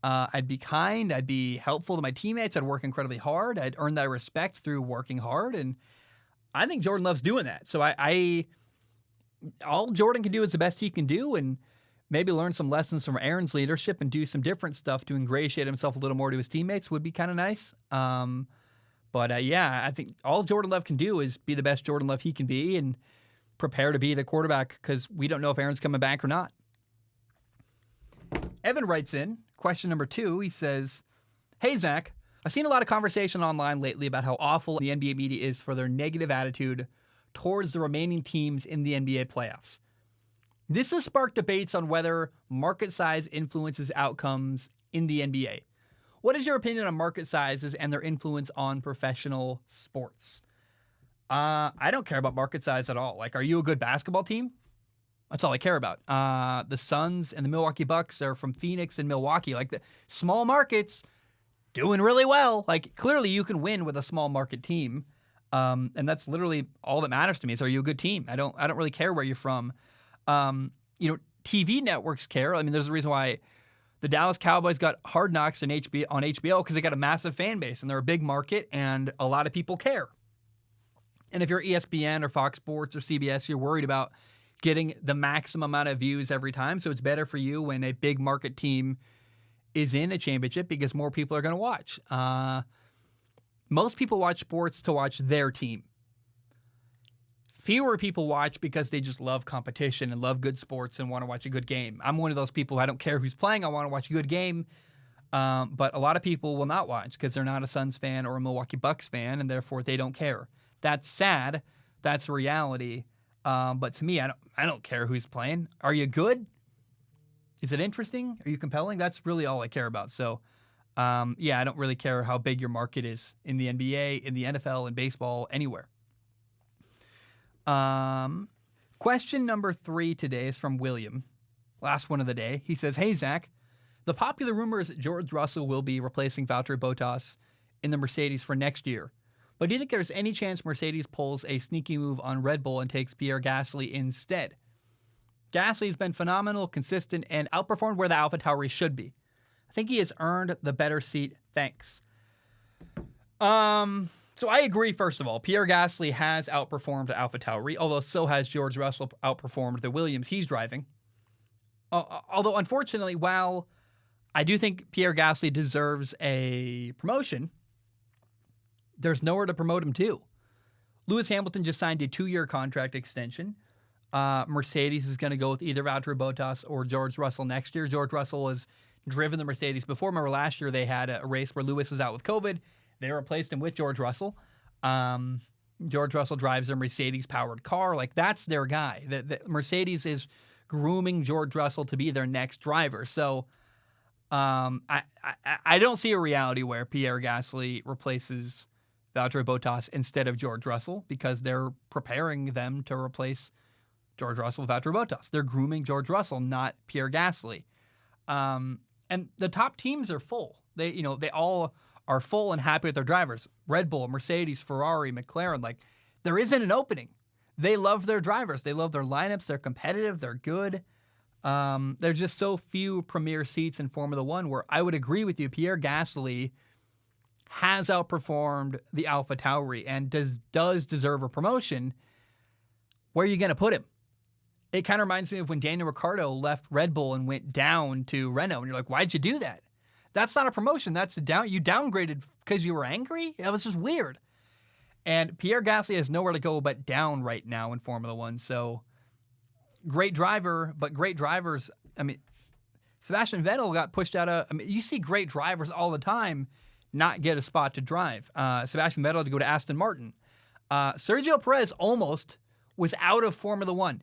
kind. I'd be helpful to my teammates. I'd work incredibly hard. I'd earn that respect through working hard. And I think Jordan Love's doing that. So all Jordan can do is the best he can do, and maybe learn some lessons from Aaron's leadership and do some different stuff to ingratiate himself a little more to his teammates would be kind of nice. But I think all Jordan Love can do is be the best Jordan Love he can be and prepare to be the quarterback, because we don't know if Aaron's coming back or not. Evan writes in, question number 2. He says, hey, Zach, I've seen a lot of conversation online lately about how awful the NBA media is for their negative attitude towards the remaining teams in the NBA playoffs. This has sparked debates on whether market size influences outcomes in the NBA. What is your opinion on market sizes and their influence on professional sports? I don't care about market size at all. Like, are you a good basketball team? That's all I care about. The Suns and the Milwaukee Bucks are from Phoenix and Milwaukee. Like, the small markets doing really well. Like, clearly you can win with a small market team. And that's literally all that matters to me. So are you a good team? I don't really care where you're from. TV networks care. I mean, there's a reason why the Dallas Cowboys got Hard Knocks on HBO, because they got a massive fan base and they're a big market and a lot of people care. And if you're ESPN or Fox Sports or CBS, you're worried about getting the maximum amount of views every time. So it's better for you when a big market team is in a championship, because more people are going to watch. Most people watch sports to watch their team. Fewer people watch because they just love competition and love good sports and want to watch a good game. I'm one of those people. I don't care who's playing. I want to watch a good game. But a lot of people will not watch because they're not a Suns fan or a Milwaukee Bucks fan, and therefore they don't care. That's sad. That's reality. But to me, I don't care who's playing. Are you good? Is it interesting? Are you compelling? That's really all I care about. So, I don't really care how big your market is in the NBA, in the NFL, in baseball, anywhere. Question number 3 today is from William. Last one of the day. He says, hey, Zach, the popular rumor is that George Russell will be replacing Valtteri Bottas in the Mercedes for next year. But do you think there's any chance Mercedes pulls a sneaky move on Red Bull and takes Pierre Gasly instead? Gasly's been phenomenal, consistent, and outperformed where the AlphaTauri should be. I think he has earned the better seat. Thanks. So I agree, first of all. Pierre Gasly has outperformed AlphaTauri, although so has George Russell outperformed the Williams he's driving. Although, unfortunately, while I do think Pierre Gasly deserves a promotion, there's nowhere to promote him to. Lewis Hamilton just signed a 2-year contract extension. Mercedes is going to go with either Valtteri Bottas or George Russell next year. George Russell has driven the Mercedes before. Remember last year they had a race where Lewis was out with COVID. They replaced him with George Russell. George Russell drives their Mercedes-powered car. Like, that's their guy. The Mercedes is grooming George Russell to be their next driver. So I don't see a reality where Pierre Gasly replaces Valtteri Bottas instead of George Russell, because they're preparing them to replace George Russell with Valtteri Bottas. They're grooming George Russell, not Pierre Gasly. And the top teams are full. They all are full and happy with their drivers. Red Bull, Mercedes, Ferrari, McLaren. Like, there isn't an opening. They love their drivers. They love their lineups. They're competitive. They're good. There's just so few premier seats in Formula One where I would agree with you. Pierre Gasly has outperformed the AlphaTauri and does deserve a promotion. Where are you going to put him? It kind of reminds me of when Daniel Ricciardo left Red Bull and went down to Renault. And you're like, why'd you do that? That's not a promotion. That's you downgraded because you were angry? That was just weird. And Pierre Gasly has nowhere to go but down right now in Formula One. So, great driver, but great drivers. I mean, Sebastian Vettel got pushed out of. I mean, you see great drivers all the time not get a spot to drive. Sebastian Vettel to go to Aston Martin. Sergio Perez almost was out of Formula One.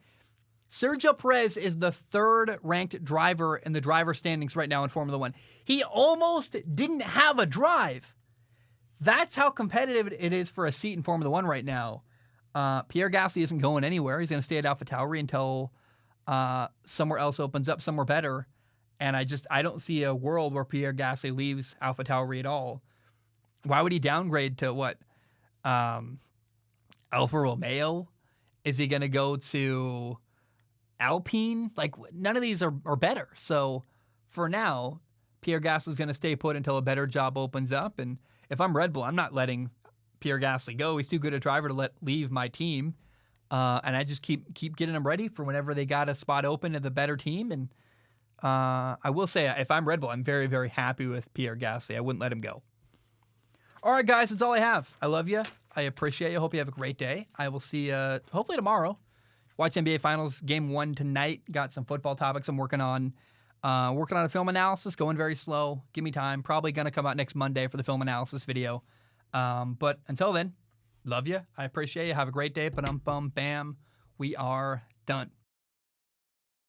Sergio Perez is the third-ranked driver in the driver standings right now in Formula One. He almost didn't have a drive. That's how competitive it is for a seat in Formula One right now. Pierre Gasly isn't going anywhere. He's going to stay at AlphaTauri until somewhere else opens up, somewhere better. And I don't see a world where Pierre Gasly leaves AlphaTauri at all. Why would he downgrade to what? Alfa Romeo? Is he going to go to Alpine? Like, none of these are better. So for now, Pierre Gasly is going to stay put until a better job opens up. And if I'm Red Bull, I'm not letting Pierre Gasly go. He's too good a driver to let leave my team. And I just keep getting him ready for whenever they got a spot open at the better team. And I will say, if I'm Red Bull, I'm very, very happy with Pierre Gasly. I wouldn't let him go. All right, guys, that's all I have. I love you. I appreciate you. Hope you have a great day. I will see you hopefully tomorrow. Watch NBA Finals Game 1 tonight. Got some football topics I'm working on. Working on a film analysis, going very slow. Give me time. Probably going to come out next Monday for the film analysis video. But until then, love you. I appreciate you. Have a great day. Ba-dum-bum, bam. We are done.